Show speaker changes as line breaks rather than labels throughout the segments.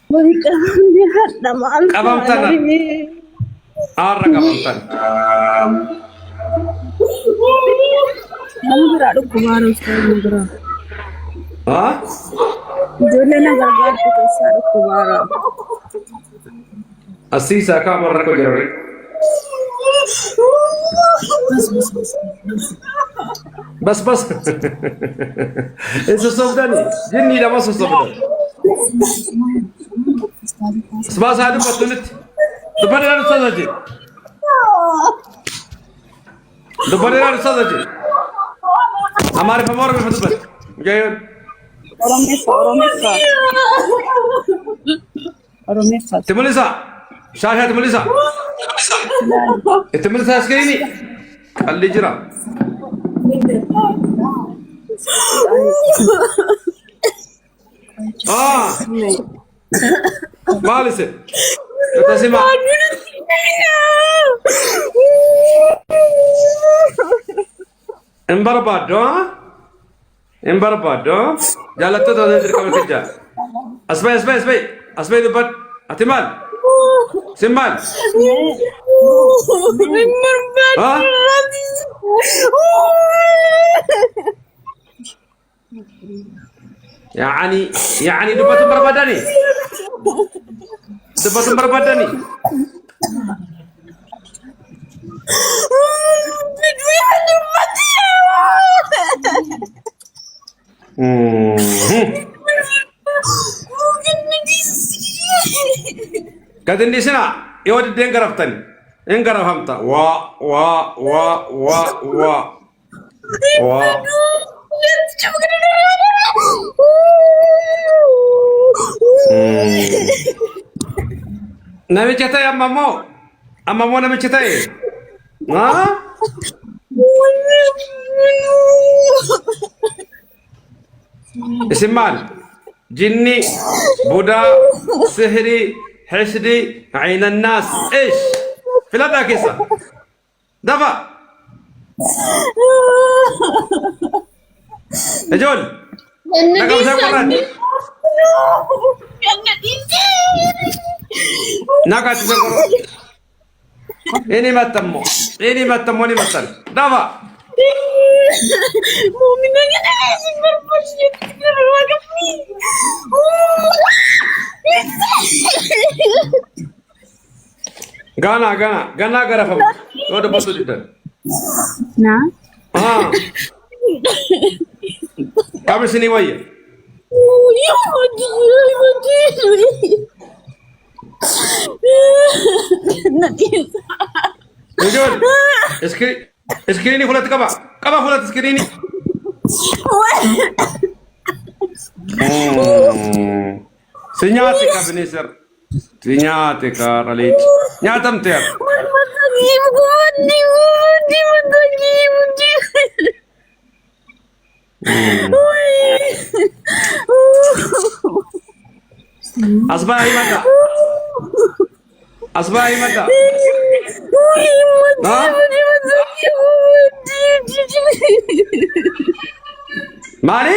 قبمتنا قبمتن ها
جولنا غرغر تكسر كبارا
السيسا كامل ركو جربي بس إيش صوبني جني لا ما صوبني سباس هذا بطلت دبنا نصدق دبنا نصدق हमारे फमोर में फतबत जय
روميسا
تمليسا شاشة تمليسا تمليسا اسكريني اللي جرا مالس تسمع امبربادو جالتو تو ذكر كم كجا اسبي دبت اتمال سمال ها يعني دبت برباداني كذا نسنا يود الدين قرفتني إن قرفهمتا وا نبي كتاي أمامو نبي كتاي ها اسمال جني بودا سحري حسدي عين الناس ايش في لا كيسا دفع اجول نقم سيقرن نقم سيقرن ini matamo ni matan dava
مؤمنة أنا لازم بربش يتكرر وقفني
Gana garafam wada basu dita
نعم
kami sini waya Ujul, skrini fulat kaba fulat skrini. Sinyati ka Benisar, sinyati ka Ralit, nyatam ter. Asbahi mata. Mari?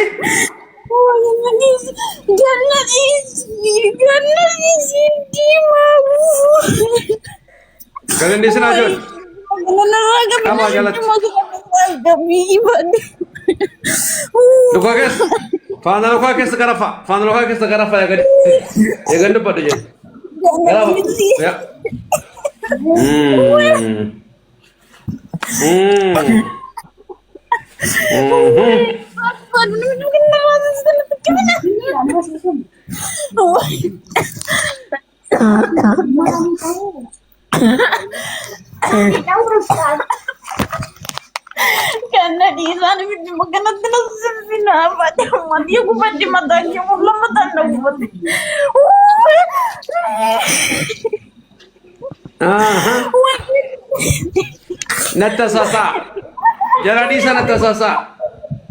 Kalian di sana Jun? Kamu jalan. Luka kes? Fana luka kes sekarafa ya gadi. Ya ganda pada je. Kenapa? Ya.
Karena di sana makan terus apa dia aku pasti matanya belum matanda buat.
Natasasa. Jalan di sana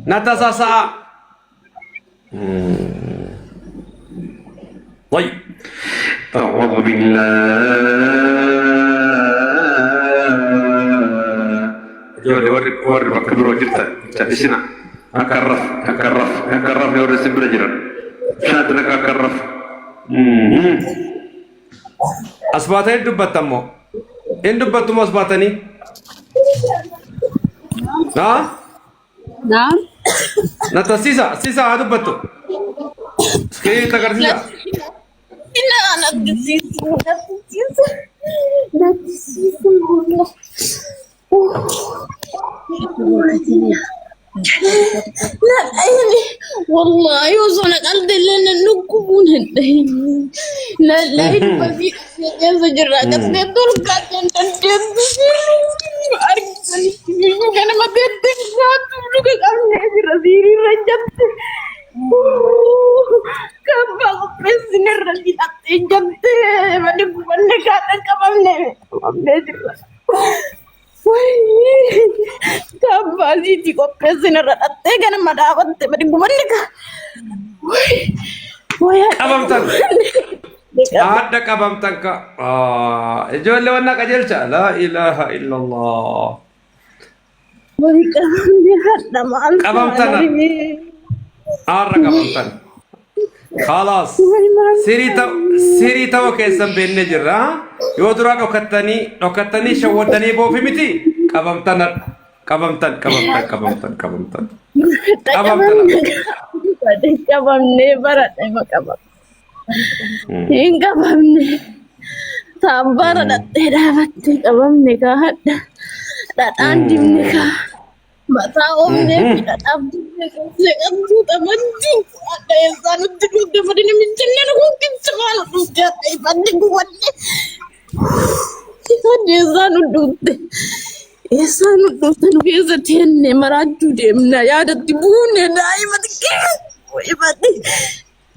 Natasasa. طيب أعوذ بالله ورد بكبر وجرتا تفسنا أكرف يورد سبلا جرا شادنا أكرف أسباتني دبتمو إن دبتمو أسباتني
نعم
نتا سيسا هذا دبتو سكرين تكر سيسا
Ina nagsisiso mo. لا يعني والله يوصل قلب لنا نكون هدين لا لا يبقى في يا سجرات تدور قاعدين تندين أرجعني أنا ما تدين قاعد تقول كأني رزيري رجعت كم بس نرجع تجمت ما نقول لك أنا كمان Kabali di kopres ini rata kan madapat tapi gimana kah?
Kabam tan. Ada kabam tan ka. Jual lewan nak ajar cak. La ilaha illallah. Kabam tan. Arra kabam tan. خلاص سيري تو كيسم بين نجرا يودرا كتني شودني بو في متي كبم تن
barat emang kabam hingga kabam sabar datang dapat kabam nikah dan anjing nikah mata omnya tidak abdi dengan sudah mending ada yang sangat dulu dapat ini mencengar mungkin sekali sudah ibadih buatnya ada yang sangat dulu sangat dulu biasa tiene maraju dem na ya ada tibune dai mati ibadih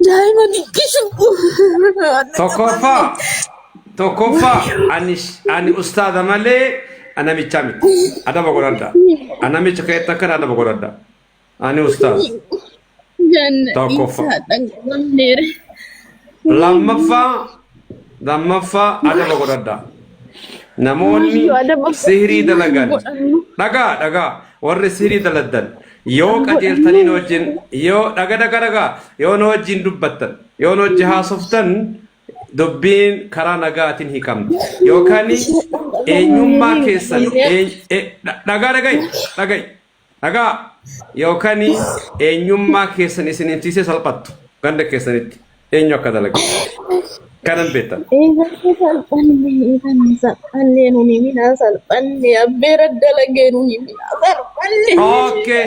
dai mati kishu
توكوفا أني أستاذ مالي أنا ميتشامي هذا بقولنا أنا ميتشكيت تكن هذا بقولنا أنا أستاذ توكوفا لما فا هذا بقولنا نموني سهري دلعان دعا ور سهري دلعان يو كتير ثاني نوجين يو دعا يو نوجين دبتن يو نوجها سفتن Dubbiin karaa nagaatiin hiikamti yookaan eenyummaa keessan dhagaa yookaan eenyummaa keessan isinittiisee salphattu ganda keessanitti eenyu akka dalagu kanan beektan. Okay,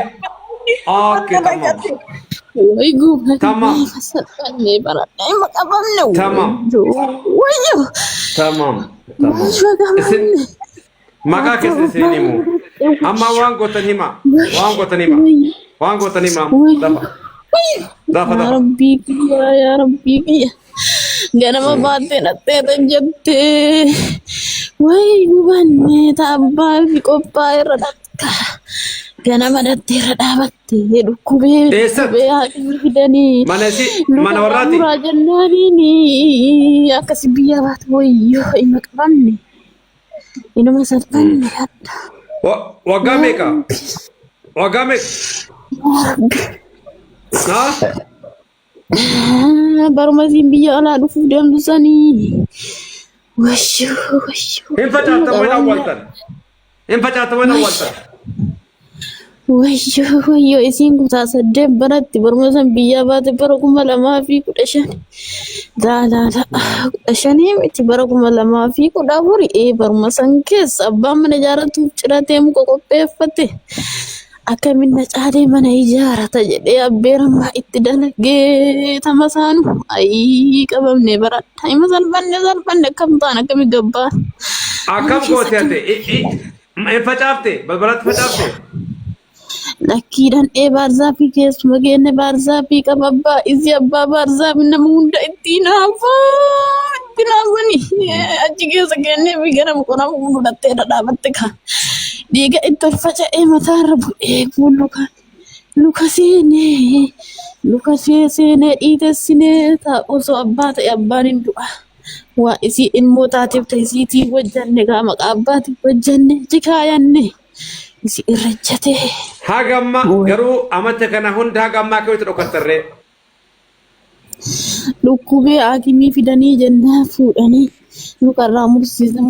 tamam. Tamam. Maka kesini sini mu. Amma wan gotan hima. Dapat.
Ya Rabbi. Gak nama batin ate terjadi. Woi bubanne tabal bikopai radatka. Gana mana tira dapat hidup kube dani
mana warati
raja nari ni ya kasih biar bat boy imak panni ini masa panni
wagame
baru masih biar lah dufu dan dusani wasyu
infacata wana waltan
Wayyo isin kutaa saddeet baratti barumsan biyyaa baate bara 2015 15 miti bara 2014 barumsan keessa abbaan mana ijaarratuuf ciratee muka qopheeffate akkamiin na caalee mana ijaarrata jedhee abbeerammaa itti dalagee tamasaanu ayii qabamne baradha hima salphanne akkam ta'an akkami gabbaan
akkam goote ate facaafte balbalatti facaafte
Lakiran barzaafi keessuma geenne barzaafi qababba isi abbaa barzaafi nama hunda itti naafani achi keessa geenne gara mukonaa fudhattee dhadhaabatte kan dhiiga itti ol faca'ee mataarra bu'ee luka seenee dhiitessinee osoo abbaa ta'e abbaan hin du'a waa isii ilmoo taateef ta'isiitii wajjanne gaa maqaa abbaatiif wajjanne jikaayanne isi irrajjate
hagamma garuu amata kana hunda hagamma kawit dhokatarre
Dhukkubee haakimii fidanii jennaan fuudhanii mukarraa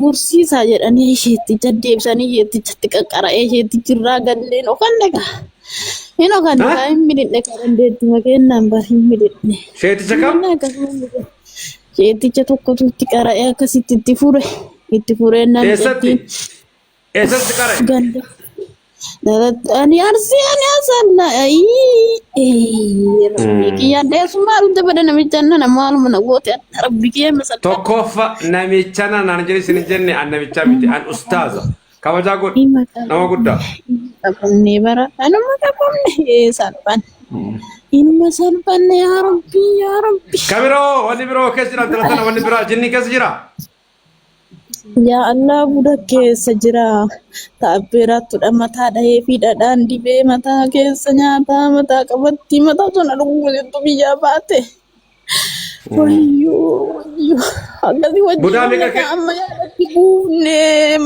mursiisaa jedhanii isheetticha deebisanii isheettichatti qaqqara'ee isheettichirraa galleen okanne gaa. Hin okanne gaa hin midhidhe kaa dandeettima kennaan bari hin midhidhe.
Sheeticha kam?
Isheetticha tokkotu itti qara'ee akkasitti itti fure. Itti furee namni ittiin.
Eessatti qara'e?
Ganda. Ani arsii ani asalla rabbi kiyyaan dheessummaa dhunte bada namicha nana maaluma na goote rabbi kiyyaa masal
tokkoffa namicha nana jedhi isin jenne an namicha miti an ustaaza kabajaa godhi nama guddaa
qabamne bara anuma qabamne salphan inuma salphanne yaa rabbi
kabiroo wanni biroo keessa jira talatana wanni biraa jinni keessa jira
yaa Allah buda keessa jira taabbeerattudha mataa dhahee fi dhadhaan dibee mataa keessa nyaataa mataa qabatti mataa tona dhuguu biyyaa baate wayyoo akkasii wajjin amma yaadatti buufne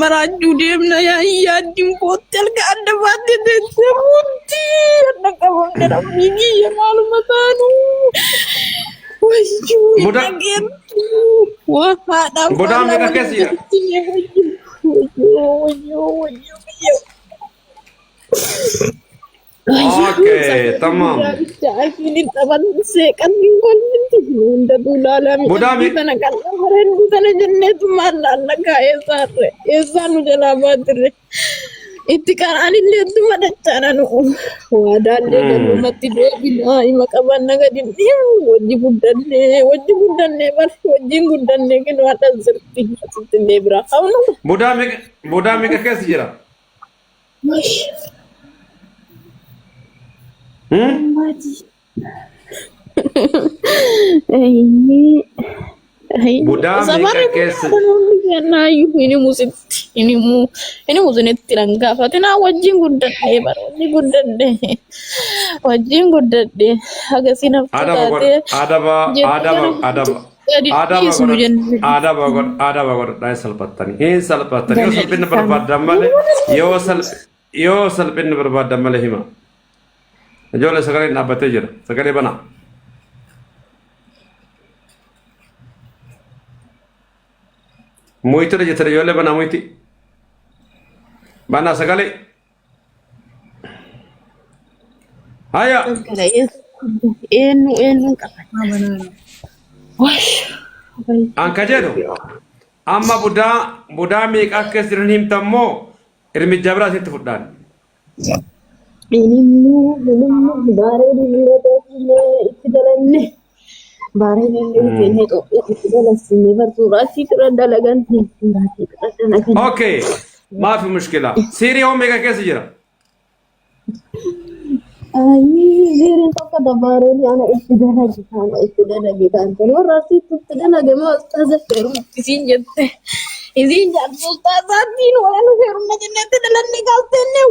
maraajuu deemna yaaddiin bootti halka adda baatte teessee buutti adda qabamne rabbii kiyya maaluma taanu
Budaan mereka kasih. Oke, tamam.
Itti qaraan illee dhuma dachaan waadaallee galumatti deebinaa hima qaban nagadin wajji guddannee bari wajjin guddannee kennu hadhan sirti illee biraa hawna
Budaa meeqa keessa jira? Budaa meeqa keessa ini musinetti rangaafate naa wajjin guddadhee bara wajjin guddadhee hagasii nafti taatee adaba godhadhaa salphattanii hin salphattanii yoo salphinna barbaadan malee yoo salphinna barbaadan malee hima ijoollee sagaleen dhaabbatee jira sagalee banaa Muiti aja tadi oleh mana muiti, mana sekali, ayo.
Enu
Angka jadu, amma Buddha mik akses dirhim tammo, irmi jabra situ fudan.
Ini bare di itu jalannya. Bare ini tuh itu dalam sini bersurasi terandalagan
Oke, maaf muskilah. Siri omega कैसे जरा?
Siri तो कदा bare ini anak istirahat lagi kan. Kalau rasi itu tidak lagi mau ustazah ferum isin jette. Isin jatuh ustazah tin orang ferum aja nanti dalam nikah tene.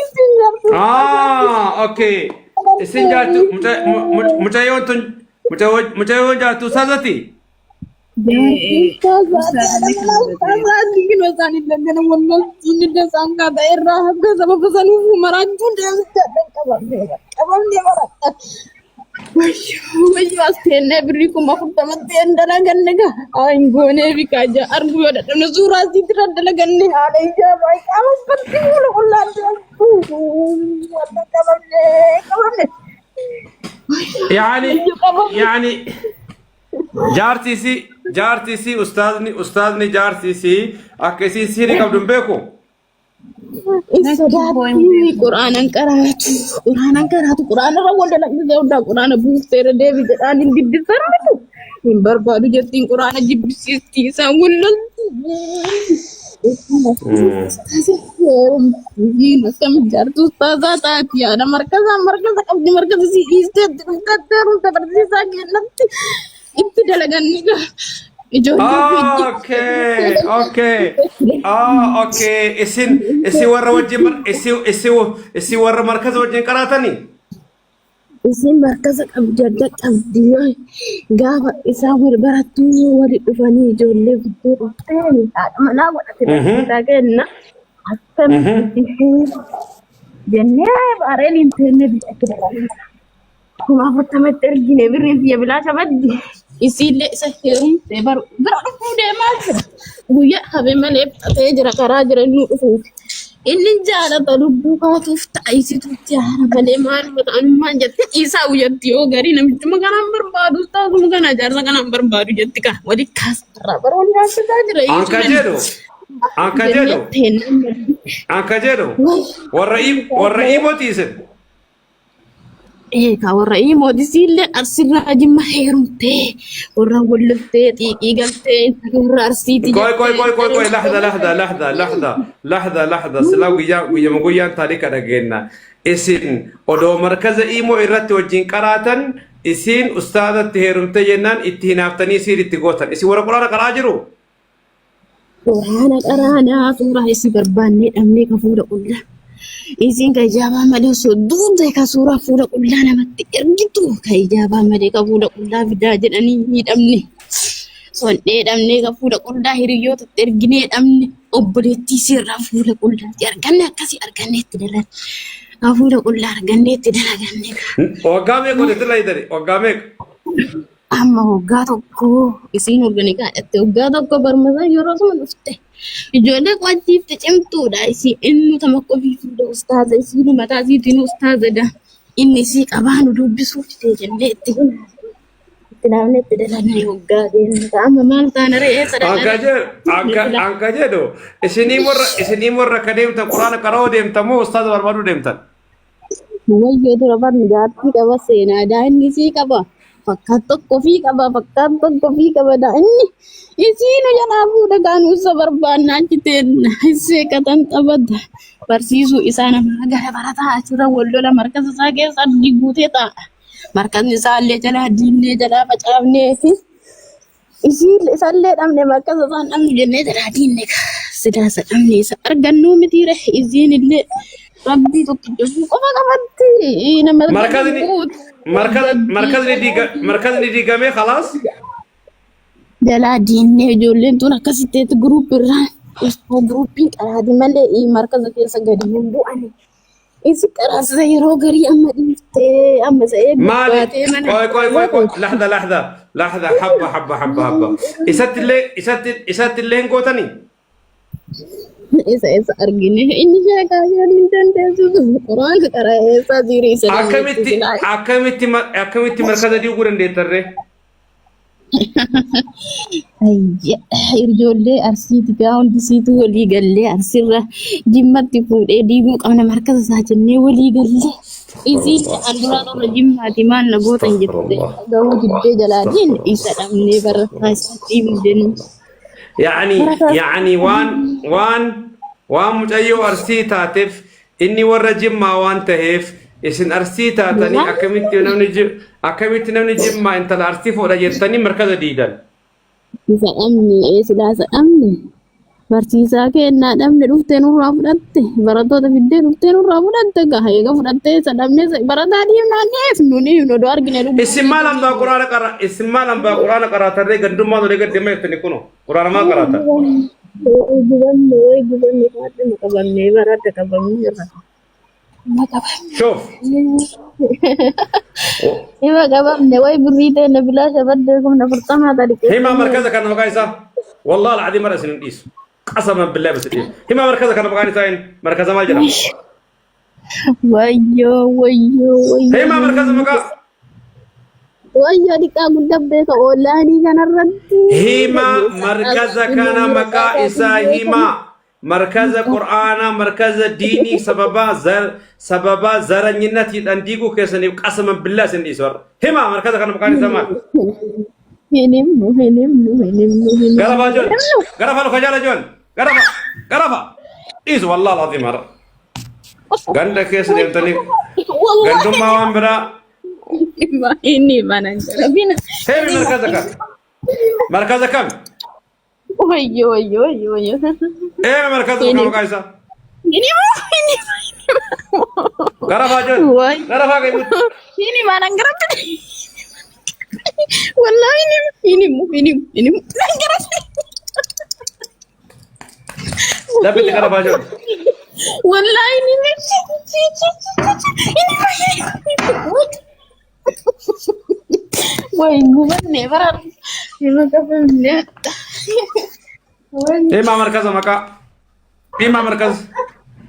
Isin jatuh.
Oke. Isin jatuh, mucayon jatuh sazati. يعني jaartiisi ustaazni jaartiisi akka isin sirii qabdun beeku
quraanan qaraatu quraanarra wal dalagda quraana buusteera deebi jedhaan hin diddifarmatu hin barbaadu jettiin quraana jibbisiisti isaan wallaltu Nasam jartu ustazah taati ada markaza qabdi markaza si isteetti dhuftatteeru tabarsiisaa kennatti itti dalagan niga
Oke. Isi warra wajjin isi warra markaza wajjin qaraatanii
isin markaza qabdi qabdi gaafa isaa wal barattu wali dhufanii ijoollee guddoo dhufteen haadha manaa godhatee kenna akkamitti jennee baareen hin teenne bitatti dabalina kuma afurtamatti ergine birriin biyya bilaacha baddi isiillee isa heerumte baru bira dhufuu deemaa jira guyyaa habe malee ta'ee jira karaa jira inni dhufuuti inni jaalata lubbuu kaatuuf taa'isiitutti haara malee maaluma ta'anummaan jette isaa uyyatti yoo garii namichi makanaan barbaadu taasuma kana jaarsa kanaan barbaadu jetti ka wali kaasarraa baroonni haasataa jira
anka jedhu warra imotiisin
ka warra imootisillee arsirraa jimma heerumtee warra walloltee xiiqii galtee warra arsiiti
koy lahda sila guyyaan taarika dhageenya isin odoo markaza imoo irratti wajjin qaraatan isin ustaadatti heerumte jennaan itti hinaaftanii isiin itti gootan isin warra quraana qaraa jiru
quraana qaraanaa suuraa isi barbaannee dhabnee ka fuudha qullaa isin ka ijaabaa malee sodduuta ka suuraa fuudha qullaa namatti ergitu ka ijaabaa malee ka fuudha qullaa fidaa jedhanii miidhamne sondhee dhabnee ka fuudha qullaa hiriyoota erginee dhabne obboleettii sirraa fuudha qullaatti arganne akkasii arganneetti dalan ka fuudha qullaa arganneetti dalaganne
waggaa meeqa godhetti laayitani waggaa meeqa
amma waggaa tokko isiin organii kaadhatte waggaa tokko barmasaa yeroo suma dhufte ijoollee qo'achiifte cimtuudha isii inni tama qofii fuudha ustaaza isiin mataa isiitiin ustaazadha inni isii qabaanu dubbisuuf fidee jennee itti naamne itti dalannee waggaa deemne amma maal taana re'ee sadaqaa
anka jedhu isinii warra ka deemtan quraana qara'oo deemtan moo ustaaza barbaaduu deemtan
wayyoo dura barni gaattii qaba seenaadaa inni isii qaba fakkaat tokko fi qaba daa'imni isiinu jalaa fuudha gaanuusa barbaannaa achiteen isee katan taphata barsiisuu isaa namaa gara barataa achirra wallola markaza isaa keessa adii guutee taa'a markazni isaallee jalaa diinee jalaa facaafnee fi isallee dhabne markaza isaan dhabnu jennee jalaa diinne sidaasa dhabne isa argannuu mitiire isiin illee rabbii tokko jechuu qofa qabatti nama
markazni diigame khalaas
jalaa diinne ijoolleen tun akkasitteetti guruupirraa guruupiin qaraati malee markaza keessa gadi hin bu'ani isi qaraasisa yeroo garii amma dhiiftee amma sa'ee
baatee mana koy lahda habba isattillee hin gootanii
isa argine inni sheekaa jedhanii dandeessu quraana qaraa'eessa zirii isa
akkamitti markaza diiguu dandeettarree
ijoollee arsiiti gaa hundisiitu walii gallee arsirra jimmatti fuudhee diiguu qabna markaza isaa jennee walii gallee isiin anduraa torra jimmaati maal na gootan jette gahuu diddee jalaatiin isa dhabnee barataa isaatti himu jennu
يعني وان مجايو أرسي تاتف إني ورا جمع وان تهيف إسن أرسي تاتني أكملت نمني جمع أنت الأرسي فوق جتني مركز ديدا
إذا أمني إيه سلاسة أمني barsiisaa kennaa dhabne dhuftee nurraa fudhatte barattoota fiddee dhuftee nurraa fudhatte gaha eega fudhattee isa dhabne barataa dhiibnaanneef nuni odoo argine dhufu
isin maal hambaa quraana qaraatarree gandummaa tolee gaddeema jettani kuno quraana maal qaraata
gubanne faadde maqabamnee baradda qabamne irra
شوف
إما قبل وي بريدة نبلا شبدكم نفرطمها ذلك
هما مركزك أنا مقايسة والله العظيم مرة سنين إيش قسما بالله بس إيه هما مركزك أنا مقايسة مركز ما جرى
ويو
هما مركز مقا
ويو ديك أقول دبك أولاني كان الرد
هما مركزك أنا مقايسة هما مركز قرآن مركز ديني سببا زرنينتي أنديكو كيسني قسما بالله سندي سور هما مركز كان مكان زمان
هنم
غرفا جون غرفا لو خجالة جون غرفا إيش والله العظيم هذا غند كيسني أنتني غندم ما وامبرا
ini mana bina
هي مركز كم
ويو
إيه مركز كم كايسا
ini
غرفا جون غرفا كيمut
ini mana gerap والله ini gerap
دبل غرفا جون
والله ini وين قبلني برا ما قبلني وين
إما مركز مكا إما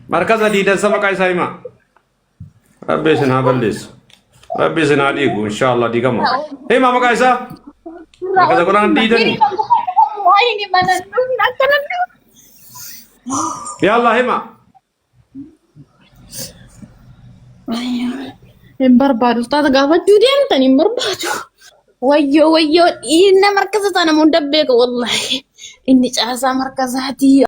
مركز ديدا سمكا إسايما ربي سنا بلس ربي سنا ديكو إن شاء الله ديكا ما إما مكا إسا مركز قرآن ديدا
وين ما نقول نكلم
يا الله إما
Hin barbaadu taata gaafachuu deemtan hin barbaadu. Wayyoo wayyoo inni markasa sana mun dabbeeka wallahi inni caasaa markasaati.